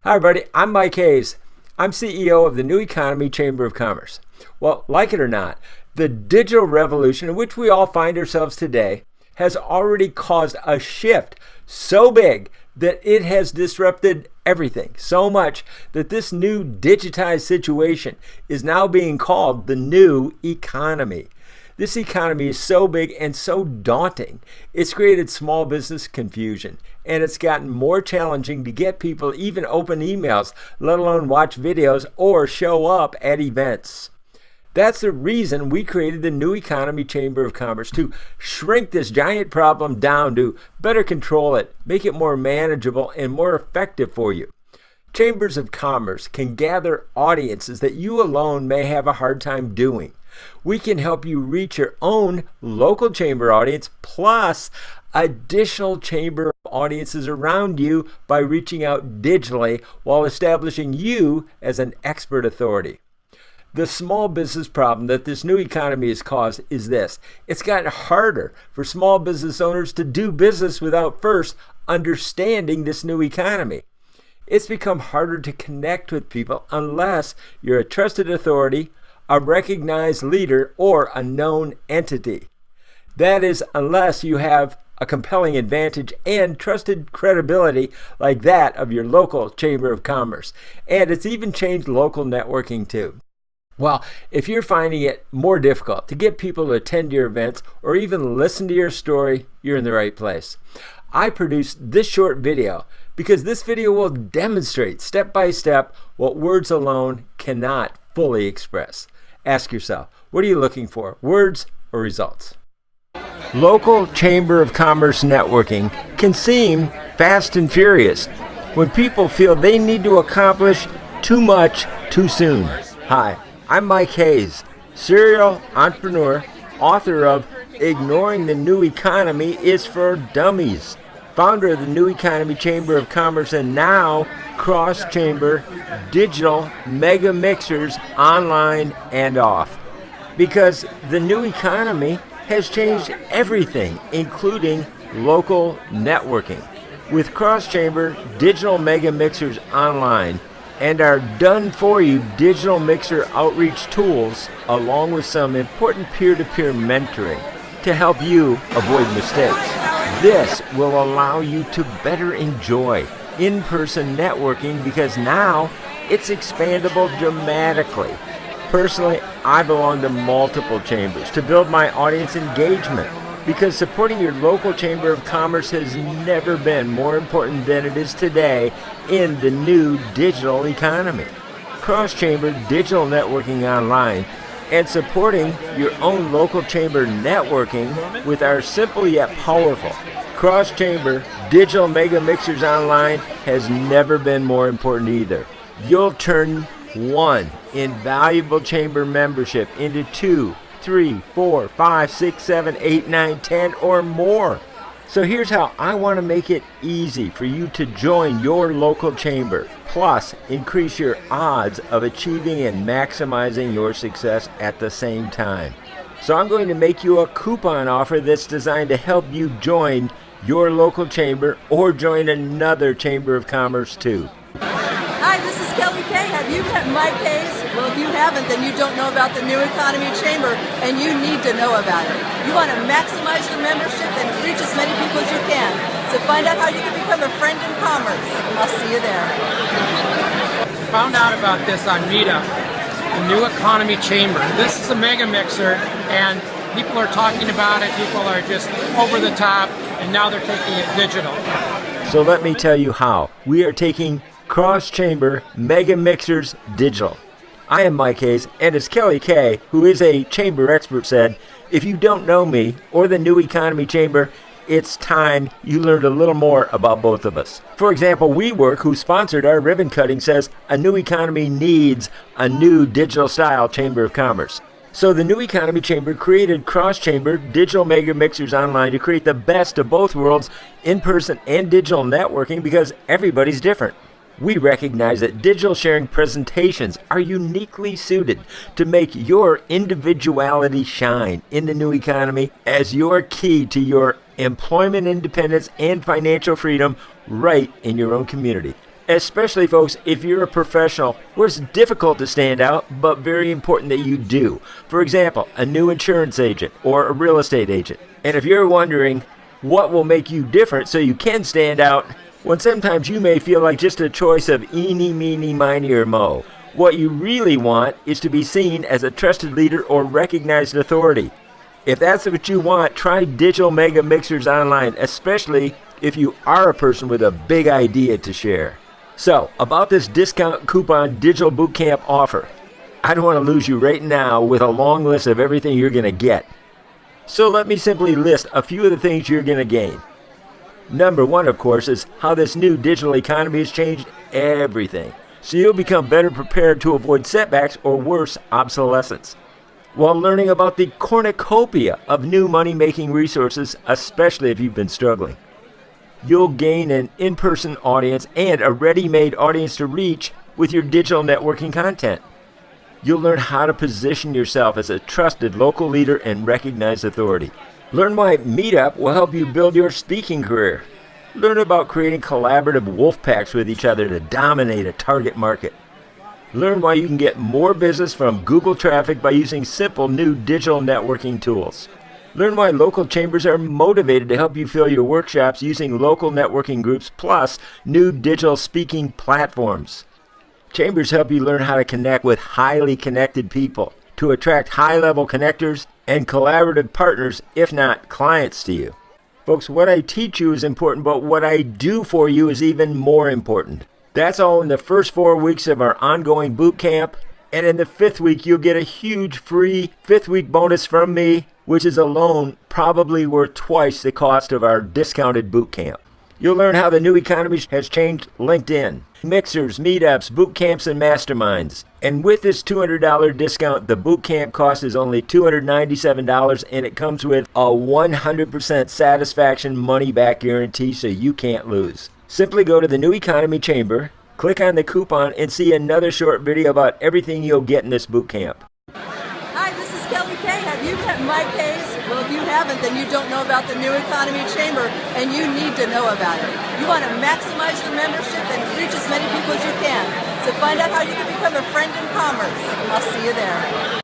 Hi, everybody. I'm Mike Hayes. I'm CEO of the New Economy Chamber of Commerce. Well, like it or not, the digital revolution in which we all find ourselves today has already caused a shift so big that it has disrupted everything so much that this new digitized situation is now being called the new economy. This economy is so big and so daunting, it's created small business confusion, and it's gotten more challenging to get people even open emails, let alone watch videos or show up at events. That's the reason we created the New Economy Chamber of Commerce, to shrink this giant problem down, to better control it, make it more manageable and more effective for you. Chambers of Commerce can gather audiences that you alone may have a hard time doing. We can help you reach your own local chamber audience plus additional chamber audiences around you by reaching out digitally while establishing you as an expert authority. The small business problem that this new economy has caused is this: it's gotten harder for small business owners to do business without first understanding this new economy. It's become harder to connect with people unless you're a trusted authority, a recognized leader, or a known entity. That is, unless you have a compelling advantage and trusted credibility like that of your local Chamber of Commerce. And it's even changed local networking too. Well, if you're finding it more difficult to get people to attend your events or even listen to your story, you're in the right place. I produced this short video because this video will demonstrate step by step what words alone cannot fully express. Ask yourself, what are you looking for, words or results? Local Chamber of Commerce networking can seem fast and furious when people feel they need to accomplish too much too soon. Hi, I'm Mike Hayes, serial entrepreneur, author of Ignoring the New Economy is for Dummies, founder of the New Economy Chamber of Commerce, and now cross-chamber digital mega mixers online and off. Because the new economy has changed everything, including local networking. With cross-chamber digital mega mixers online and our done-for-you digital mixer outreach tools, along with some important peer-to-peer mentoring to help you avoid mistakes. This will allow you to better enjoy in-person networking because now it's expandable dramatically. Personally, I belong to multiple chambers to build my audience engagement because supporting your local Chamber of Commerce has never been more important than it is today in the new digital economy. Cross-chamber digital networking online and supporting your own local chamber networking with our simple yet powerful cross-chamber digital mega mixers online has never been more important either. You'll turn one invaluable chamber membership into 2, 3, 4, 5, 6, 7, 8, 9, 10 or more. So here's how I want to make it easy for you to join your local chamber, plus increase your odds of achieving and maximizing your success at the same time. So I'm going to make you a coupon offer that's designed to help you join your local chamber or join another Chamber of Commerce too. Hi, this is Kelly K. Have you met Mike Hayes? Well, if you haven't, then you don't know about the New Economy Chamber, and you need to know about it. You want to maximize your membership and reach as many people as you can. So find out how you can become a friend in commerce. I'll see you there. Found out about this on Meetup, the New Economy Chamber. This is a mega mixer, and people are talking about it. People are just over the top, and now they're taking it digital. So let me tell you how. We are taking cross-chamber mega mixers digital. I am Mike Hayes, and as Kelly K., who is a chamber expert, said, if you don't know me or the New Economy Chamber, it's time you learned a little more about both of us. For example, WeWork, who sponsored our ribbon cutting, says a new economy needs a new digital style Chamber of Commerce. So the New Economy Chamber created cross-chamber digital mega mixers online to create the best of both worlds, in-person and digital networking, because everybody's different. We recognize that digital sharing presentations are uniquely suited to make your individuality shine in the new economy as your key to your employment independence and financial freedom right in your own community. Especially, folks, if you're a professional where it's difficult to stand out, but very important that you do. For example, a new insurance agent or a real estate agent. And if you're wondering what will make you different so you can stand out, when sometimes you may feel like just a choice of eeny, meeny, miny, or mo. What you really want is to be seen as a trusted leader or recognized authority. If that's what you want, try Digital Mega Mixers online, especially if you are a person with a big idea to share. So, about this discount coupon digital bootcamp offer, I don't want to lose you right now with a long list of everything you're going to get. So let me simply list a few of the things you're going to gain. Number one, of course, is how this new digital economy has changed everything. So you'll become better prepared to avoid setbacks or worse, obsolescence, while learning about the cornucopia of new money-making resources, especially if you've been struggling. You'll gain an in-person audience and a ready-made audience to reach with your digital networking content. You'll learn how to position yourself as a trusted local leader and recognized authority. Learn why Meetup will help you build your speaking career. Learn about creating collaborative wolf packs with each other to dominate a target market. Learn why you can get more business from Google traffic by using simple new digital networking tools. Learn why local chambers are motivated to help you fill your workshops using local networking groups plus new digital speaking platforms. Chambers help you learn how to connect with highly connected people to attract high-level connectors and collaborative partners, if not clients to you. Folks, what I teach you is important, but what I do for you is even more important. That's all in the first 4 weeks of our ongoing boot camp. And in the 5th week, you'll get a huge free 5th week bonus from me, which is alone probably worth twice the cost of our discounted boot camp. You'll learn how the new economy has changed LinkedIn, MIXERS, meetups, boot camps, and masterminds. And with this $200 discount, the boot camp cost is only $297, and it comes with a 100% satisfaction money-back guarantee, so you can't lose. Simply go to the New Economy Chamber, click on the coupon, and see another short video about everything you'll get in this boot camp. Hi, this is Kelly Kay. Have you met Mike Hayes? Well, if you haven't, then you don't know about the New Economy Chamber, and you need to know about it. You want to maximize your membership and reach as many people as you can. So find out how you can become a friend in commerce. I'll see you there.